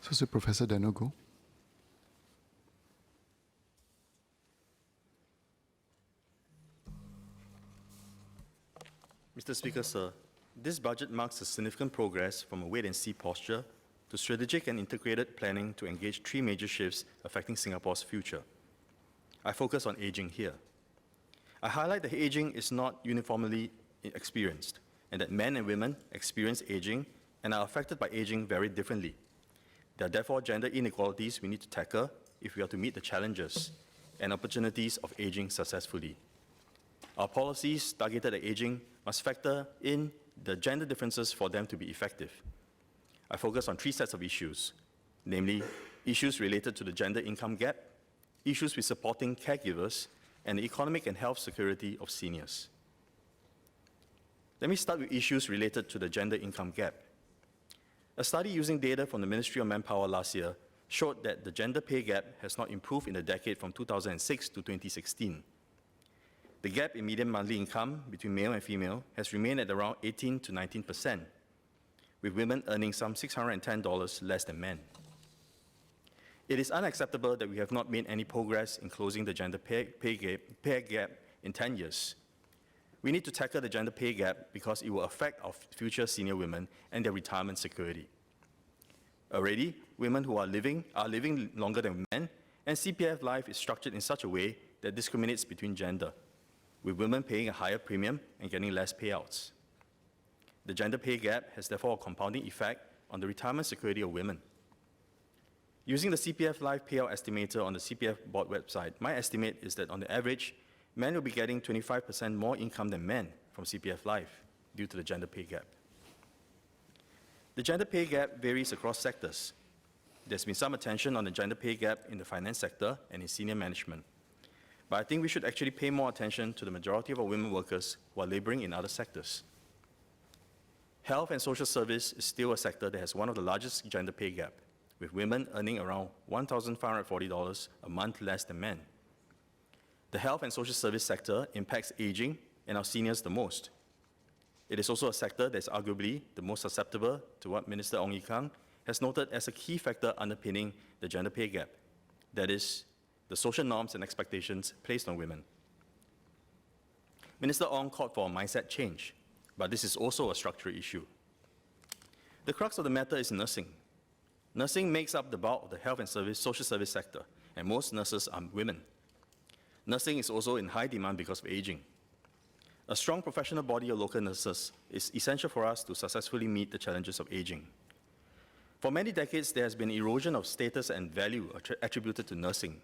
Associate Professor Daniel Goh. Mr. Speaker, sir, this budget marks a significant progress from a wait-and-see posture to strategic and integrated planning to engage three major shifts affecting Singapore's future. I focus on aging here. I highlight that aging is not uniformly experienced, and that men and women experience aging and are affected by aging very differently. There are therefore gender inequalities we need to tackle if we are to meet the challenges and opportunities of aging successfully. Our policies targeted at aging must factor in the gender differences for them to be effective. I focus on three sets of issues, namely issues related to the gender income gap, issues with supporting caregivers, and the economic and health security of seniors. Let me start with issues related to the gender income gap. A study using data from the Ministry of Manpower last year showed that the gender pay gap has not improved in the decade from 2006 to 2016. The gap in median monthly income between male and female has remained at around 18 to 19%, with women earning some $610 less than men. It is unacceptable that we have not made any progress in closing the gender pay gap in 10 years. We need to tackle the gender pay gap because it will affect our future senior women and their retirement security. Already, women who are living longer than men, and CPF life is structured in such a way that discriminates between gender, with women paying a higher premium and getting less payouts. The gender pay gap has therefore a compounding effect on the retirement security of women. Using the CPF Life Payout Estimator on the CPF board website, my estimate is that on the average, men will be getting 25% more income than men from CPF Life due to the gender pay gap. The gender pay gap varies across sectors. There's been some attention on the gender pay gap in the finance sector and in senior management. But I think we should actually pay more attention to the majority of our women workers who are laboring in other sectors. Health and social service is still a sector that has one of the largest gender pay gap, with women earning around $1,540 a month less than men. The health and social service sector impacts aging and our seniors the most. It is also a sector that is arguably the most susceptible to what Minister Ong Ye Kung has noted as a key factor underpinning the gender pay gap, that is, the social norms and expectations placed on women. Minister Ong called for a mindset change, but this is also a structural issue. The crux of the matter is nursing. Nursing makes up the bulk of the health and social service sector, and most nurses are women. Nursing is also in high demand because of aging. A strong professional body of local nurses is essential for us to successfully meet the challenges of aging. For many decades, there has been erosion of status and value attributed to nursing,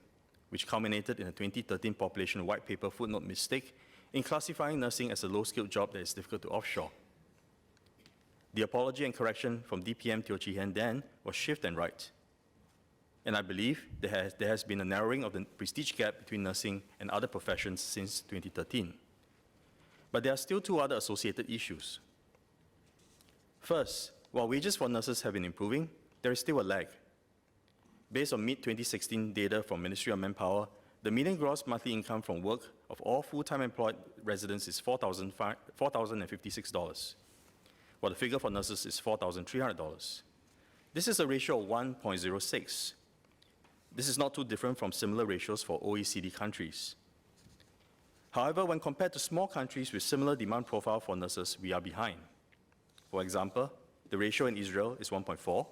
which culminated in a 2013 population white paper footnote mistake in classifying nursing as a low-skilled job that is difficult to offshore. The apology and correction from DPM Teo Chee Hean then was swift and right. And I believe there has been a narrowing of the prestige gap between nursing and other professions since 2013. But there are still two other associated issues. First, while wages for nurses have been improving, there is still a lag. Based on mid-2016 data from Ministry of Manpower, the median gross monthly income from work of all full-time employed residents is $4,056, while the figure for nurses is $4,300. This is a ratio of 1.06. This is not too different from similar ratios for OECD countries. However, when compared to small countries with similar demand profile for nurses, we are behind. For example, the ratio in Israel is 1.4.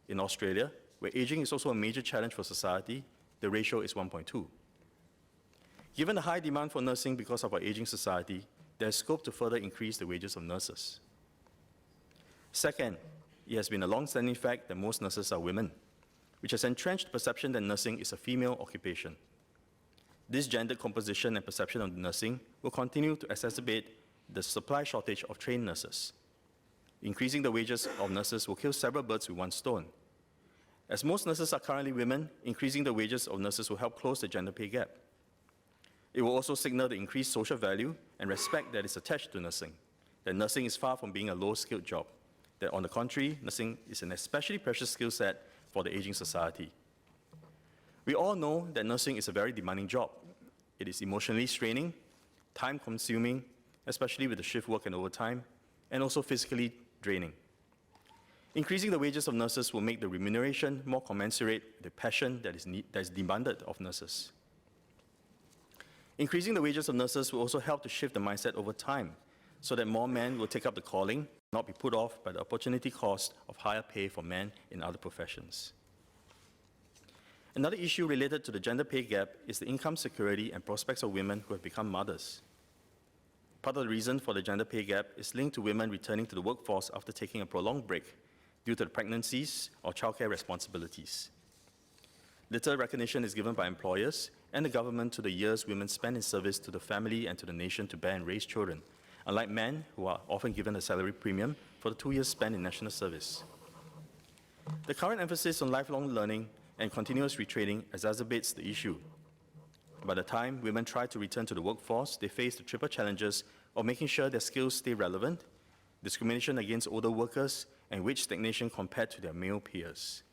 In Australia, where aging is also a major challenge for society, the ratio is 1.2. Given the high demand for nursing because of our aging society, there is scope to further increase the wages of nurses. Second, it has been a long-standing fact that most nurses are women, which has entrenched the perception that nursing is a female occupation. This gender composition and perception of nursing will continue to exacerbate the supply shortage of trained nurses. Increasing the wages of nurses will kill several birds with one stone. As most nurses are currently women, increasing the wages of nurses will help close the gender pay gap. It will also signal the increased social value and respect that is attached to nursing, that nursing is far from being a low-skilled job, that on the contrary, nursing is an especially precious skill set for the aging society. We all know that nursing is a very demanding job. It is emotionally straining, time-consuming, especially with the shift work and overtime, and also physically draining. Increasing the wages of nurses will make the remuneration more commensurate with the passion that is demanded of nurses. Increasing the wages of nurses will also help to shift the mindset over time, so that more men will take up the calling, not be put off by the opportunity cost of higher pay for men in other professions. Another issue related to the gender pay gap is the income security and prospects of women who have become mothers. Part of the reason for the gender pay gap is linked to women returning to the workforce after taking a prolonged break due to the pregnancies or childcare responsibilities. Little recognition is given by employers and the government to the years women spend in service to the family and to the nation to bear and raise children, unlike men who are often given a salary premium for the 2 years spent in national service. The current emphasis on lifelong learning and continuous retraining exacerbates the issue. By the time women try to return to the workforce, they face the triple challenges of making sure their skills stay relevant, discrimination against older workers, and wage stagnation compared to their male peers.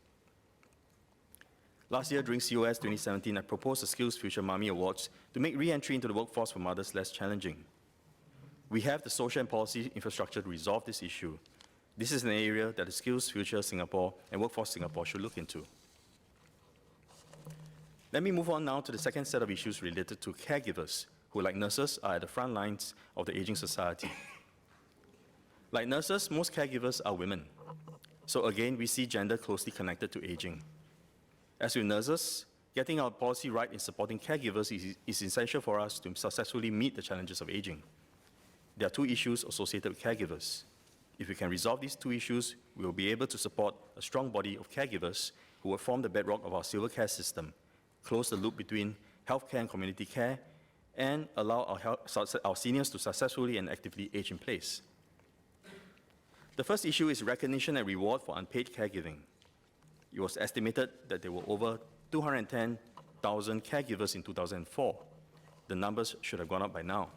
Last year, during COS 2017, I proposed the Skills Future Mommy Awards to make re-entry into the workforce for mothers less challenging. We have the social and policy infrastructure to resolve this issue. This is an area that the Skills Future Singapore and Workforce Singapore should look into. Let me move on now to the second set of issues related to caregivers, who, like nurses, are at the front lines of the aging society. Like nurses, most caregivers are women. So again, we see gender closely connected to aging. As with nurses, getting our policy right in supporting caregivers is essential for us to successfully meet the challenges of aging. There are two issues associated with caregivers. If we can resolve these two issues, we will be able to support a strong body of caregivers who will form the bedrock of our silver care system, close the loop between healthcare and community care, and allow our seniors to successfully and actively age in place. The first issue is recognition and reward for unpaid caregiving. It was estimated that there were over 210,000 caregivers in 2004. The numbers should have gone up by now.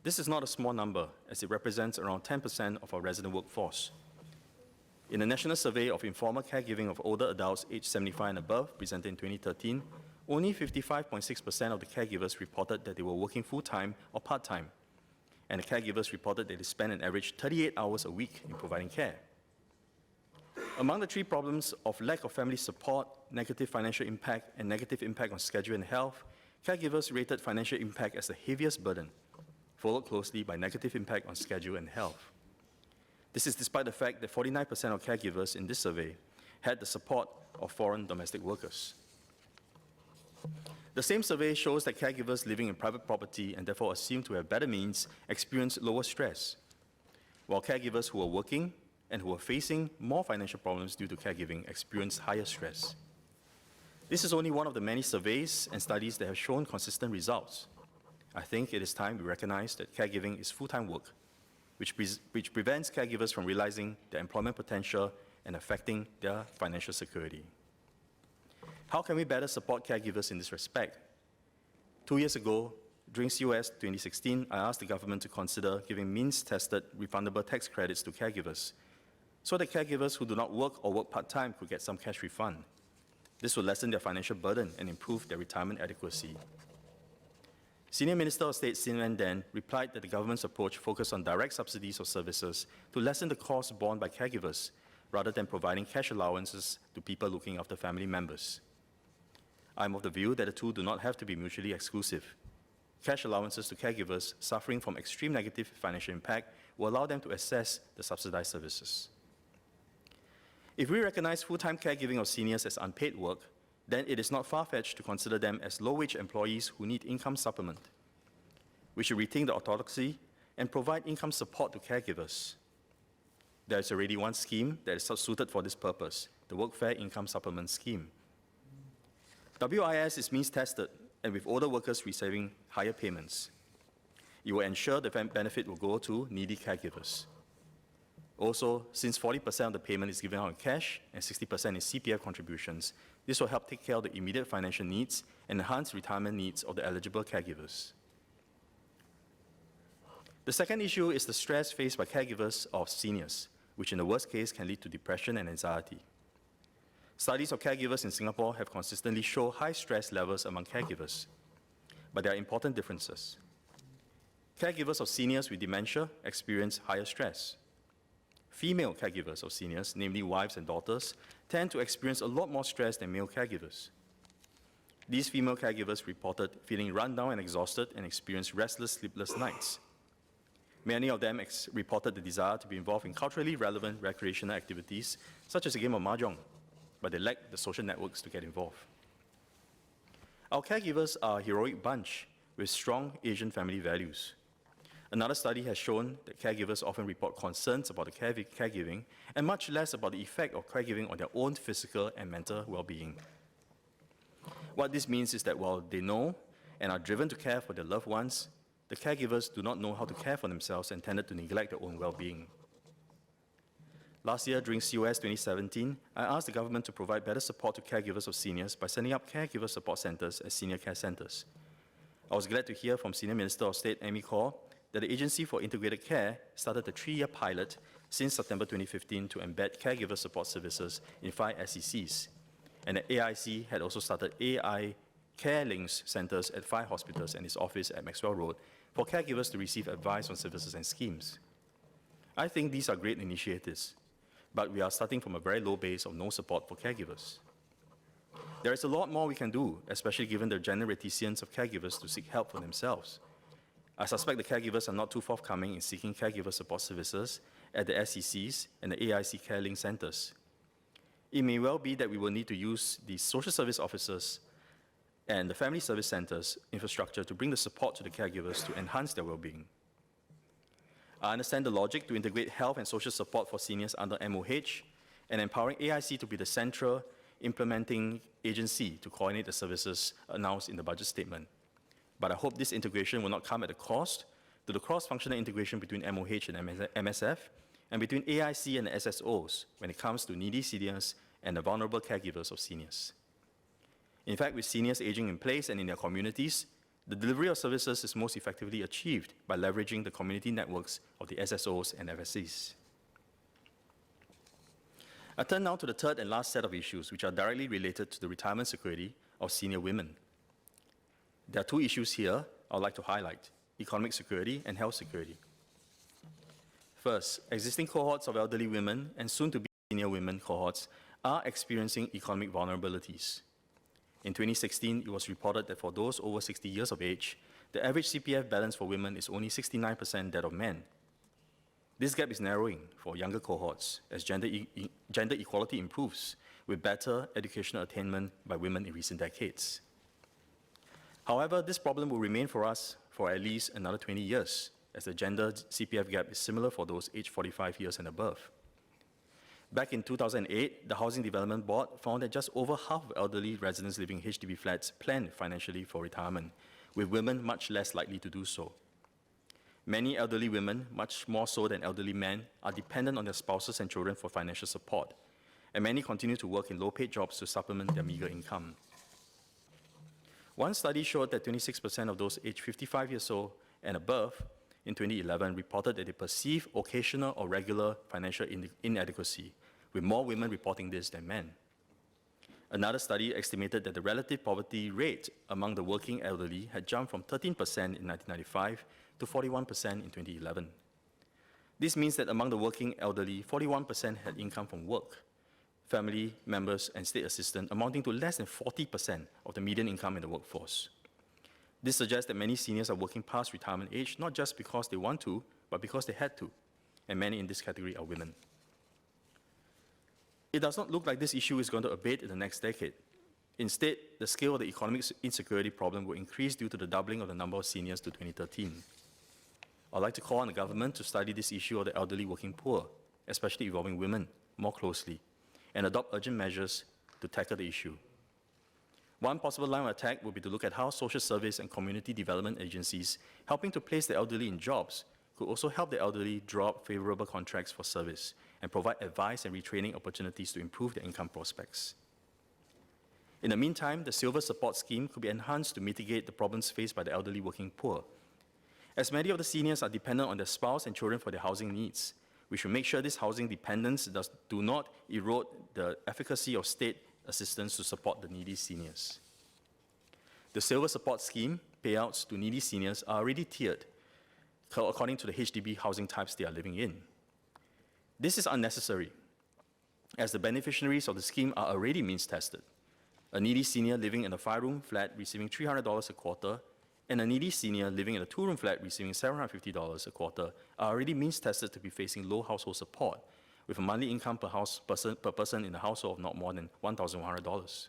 This is not a small number, as it represents around 10% of our resident workforce. In a national survey of informal caregiving of older adults aged 75 and above, presented in 2013, only 55.6% of the caregivers reported that they were working full-time or part-time, and the caregivers reported that they spend an average 38 hours a week in providing care. Among the three problems of lack of family support, negative financial impact, and negative impact on schedule and health, caregivers rated financial impact as the heaviest burden, followed closely by negative impact on schedule and health. This is despite the fact that 49% of caregivers in this survey had the support of foreign domestic workers. The same survey shows that caregivers living in private property and therefore assumed to have better means experience lower stress, while caregivers who are working and who are facing more financial problems due to caregiving experience higher stress. This is only one of the many surveys and studies that have shown consistent results. I think it is time we recognize that caregiving is full-time work, which prevents caregivers from realizing their employment potential and affecting their financial security. How can we better support caregivers in this respect? 2 years ago, during COS 2016, I asked the government to consider giving means-tested refundable tax credits to caregivers, so that caregivers who do not work or work part-time could get some cash refund. This will lessen their financial burden and improve their retirement adequacy. Senior Minister of State Sin Wen Dan replied that the government's approach focused on direct subsidies of services to lessen the cost borne by caregivers, rather than providing cash allowances to people looking after family members. I am of the view that the two do not have to be mutually exclusive. Cash allowances to caregivers suffering from extreme negative financial impact will allow them to access the subsidized services. If we recognize full-time caregiving of seniors as unpaid work, then it is not far-fetched to consider them as low-wage employees who need income supplement. We should rethink the orthodoxy and provide income support to caregivers. There is already one scheme that is suited for this purpose, the Workfare Income Supplement Scheme. WIS is means-tested, and with older workers receiving higher payments. It will ensure the benefit will go to needy caregivers. Also, since 40% of the payment is given out in cash and 60% is CPF contributions, this will help take care of the immediate financial needs and enhance retirement needs of the eligible caregivers. The second issue is the stress faced by caregivers of seniors, which in the worst case can lead to depression and anxiety. Studies of caregivers in Singapore have consistently shown high stress levels among caregivers, but there are important differences. Caregivers of seniors with dementia experience higher stress. Female caregivers of seniors, namely wives and daughters, tend to experience a lot more stress than male caregivers. These female caregivers reported feeling run down and exhausted and experienced restless, sleepless nights. Many of them reported the desire to be involved in culturally relevant recreational activities, such as a game of mahjong, but they lacked the social networks to get involved. Our caregivers are a heroic bunch with strong Asian family values. Another study has shown that caregivers often report concerns about the caregiving and much less about the effect of caregiving on their own physical and mental well-being. What this means is that while they know and are driven to care for their loved ones, the caregivers do not know how to care for themselves and tended to neglect their own well-being. Last year, during COS 2017, I asked the government to provide better support to caregivers of seniors by setting up caregiver support centers as senior care centers. I was glad to hear from Senior Minister of State Amy Khor that the Agency for Integrated Care started a 3-year pilot since September 2015 to embed caregiver support services in 5 SECs, and that AIC had also started AI Care Links centers at 5 hospitals and its office at Maxwell Road for caregivers to receive advice on services and schemes. I think these are great initiatives, but we are starting from a very low base of no support for caregivers. There is a lot more we can do, especially given the general reticence of caregivers to seek help for themselves. I suspect the caregivers are not too forthcoming in seeking caregiver support services at the SECs and the AIC Care Link centers. It may well be that we will need to use the social service officers and the family service centers infrastructure to bring the support to the caregivers to enhance their well-being. I understand the logic to integrate health and social support for seniors under MOH and empowering AIC to be the central implementing agency to coordinate the services announced in the budget statement. But I hope this integration will not come at a cost to the cross-functional integration between MOH and MSF and between AIC and the SSOs when it comes to needy seniors and the vulnerable caregivers of seniors. In fact, with seniors aging in place and in their communities, the delivery of services is most effectively achieved by leveraging the community networks of the SSOs and FSCs. I turn now to the third and last set of issues, which are directly related to the retirement security of senior women. There are 2 issues here I would like to highlight: economic security and health security. First, existing cohorts of elderly women and soon-to-be senior women cohorts are experiencing economic vulnerabilities. In 2016, it was reported that for those over 60 years of age, the average CPF balance for women is only 69% that of men. This gap is narrowing for younger cohorts as gender equality improves with better educational attainment by women in recent decades. However, this problem will remain for us for at least another 20 years, as the gender CPF gap is similar for those aged 45 years and above. Back in 2008, the Housing Development Board found that just over half of elderly residents living in HDB flats planned financially for retirement, with women much less likely to do so. Many elderly women, much more so than elderly men, are dependent on their spouses and children for financial support, and many continue to work in low-paid jobs to supplement their meager income. One study showed that 26% of those aged 55 years old and above in 2011 reported that they perceive occasional or regular financial inadequacy, with more women reporting this than men. Another study estimated that the relative poverty rate among the working elderly had jumped from 13% in 1995 to 41% in 2011. This means that among the working elderly, 41% had income from work, family members and state assistants, amounting to less than 40% of the median income in the workforce. This suggests that many seniors are working past retirement age, not just because they want to, but because they had to, and many in this category are women. It does not look like this issue is going to abate in the next decade. Instead, the scale of the economic insecurity problem will increase due to the doubling of the number of seniors to 2013. I'd like to call on the government to study this issue of the elderly working poor, especially involving women, more closely, and adopt urgent measures to tackle the issue. One possible line of attack would be to look at how social service and community development agencies helping to place the elderly in jobs could also help the elderly draw up favorable contracts for service and provide advice and retraining opportunities to improve their income prospects. In the meantime, the Silver Support Scheme could be enhanced to mitigate the problems faced by the elderly working poor. As many of the seniors are dependent on their spouse and children for their housing needs, we should make sure this housing dependence do not erode the efficacy of state assistance to support the needy seniors. The Silver Support Scheme payouts to needy seniors are already tiered according to the HDB housing types they are living in. This is unnecessary, as the beneficiaries of the scheme are already means-tested. A needy senior living in a 5-room flat receiving $300 a quarter, and a needy senior living in a 2-room flat receiving $750 a quarter are already means-tested to be facing low household support, with a monthly income per person in a household of not more than $1,100.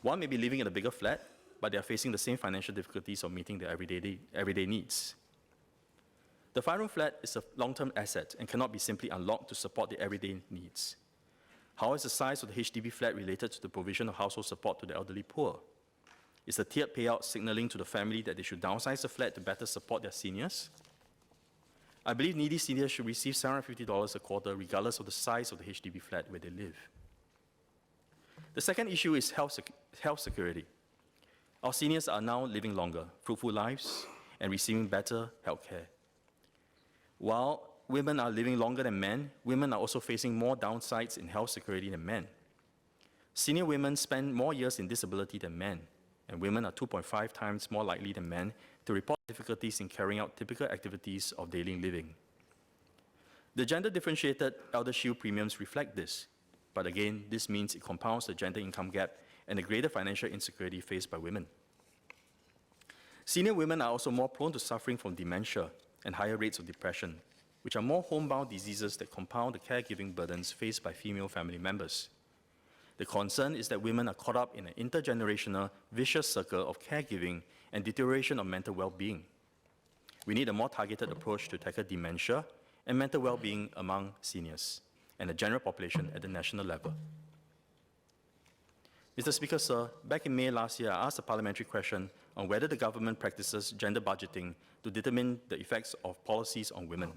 One may be living in a bigger flat, but they are facing the same financial difficulties of meeting their everyday needs. The 5-room flat is a long-term asset and cannot be simply unlocked to support the everyday needs. How is the size of the HDB flat related to the provision of household support to the elderly poor? Is the tiered payout signaling to the family that they should downsize the flat to better support their seniors? I believe needy seniors should receive $750 a quarter regardless of the size of the HDB flat where they live. The second issue is health security. Our seniors are now living longer, fruitful lives, and receiving better health care. While women are living longer than men, women are also facing more downsides in health security than men. Senior women spend more years in disability than men, and women are 2.5 times more likely than men to report difficulties in carrying out typical activities of daily living. The gender-differentiated ElderShield premiums reflect this, but again, this means it compounds the gender income gap and the greater financial insecurity faced by women. Senior women are also more prone to suffering from dementia and higher rates of depression, which are more homebound diseases that compound the caregiving burdens faced by female family members. The concern is that women are caught up in an intergenerational vicious circle of caregiving and deterioration of mental well-being. We need a more targeted approach to tackle dementia and mental well-being among seniors and the general population at the national level. Mr. Speaker, sir, back in May last year, I asked a parliamentary question on whether the government practices gender budgeting to determine the effects of policies on women.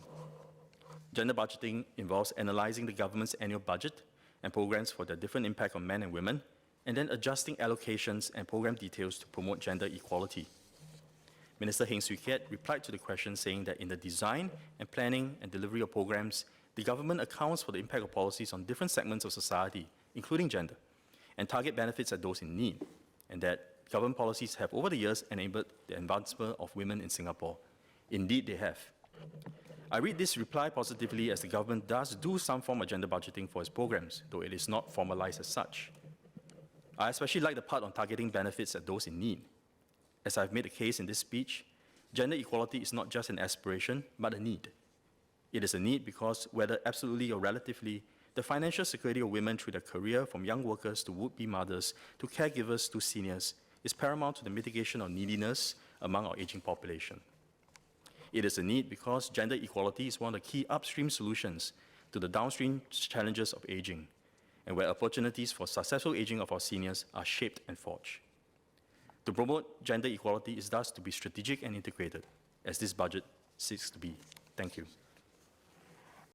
Gender budgeting involves analyzing the government's annual budget and programs for their different impact on men and women, and then adjusting allocations and program details to promote gender equality. Minister Heng Swee Keat replied to the question saying that in the design and planning and delivery of programs, the government accounts for the impact of policies on different segments of society, including gender, and target benefits at those in need, and that government policies have over the years enabled the advancement of women in Singapore. Indeed, they have. I read this reply positively as the government does do some form of gender budgeting for its programs, though it is not formalized as such. I especially like the part on targeting benefits at those in need. As I've made a case in this speech, gender equality is not just an aspiration, but a need. It is a need because, whether absolutely or relatively, the financial security of women through their career, from young workers to would-be mothers to caregivers to seniors, is paramount to the mitigation of neediness among our aging population. It is a need because gender equality is one of the key upstream solutions to the downstream challenges of aging, and where opportunities for successful aging of our seniors are shaped and forged. To promote gender equality is thus to be strategic and integrated, as this budget seeks to be. Thank you.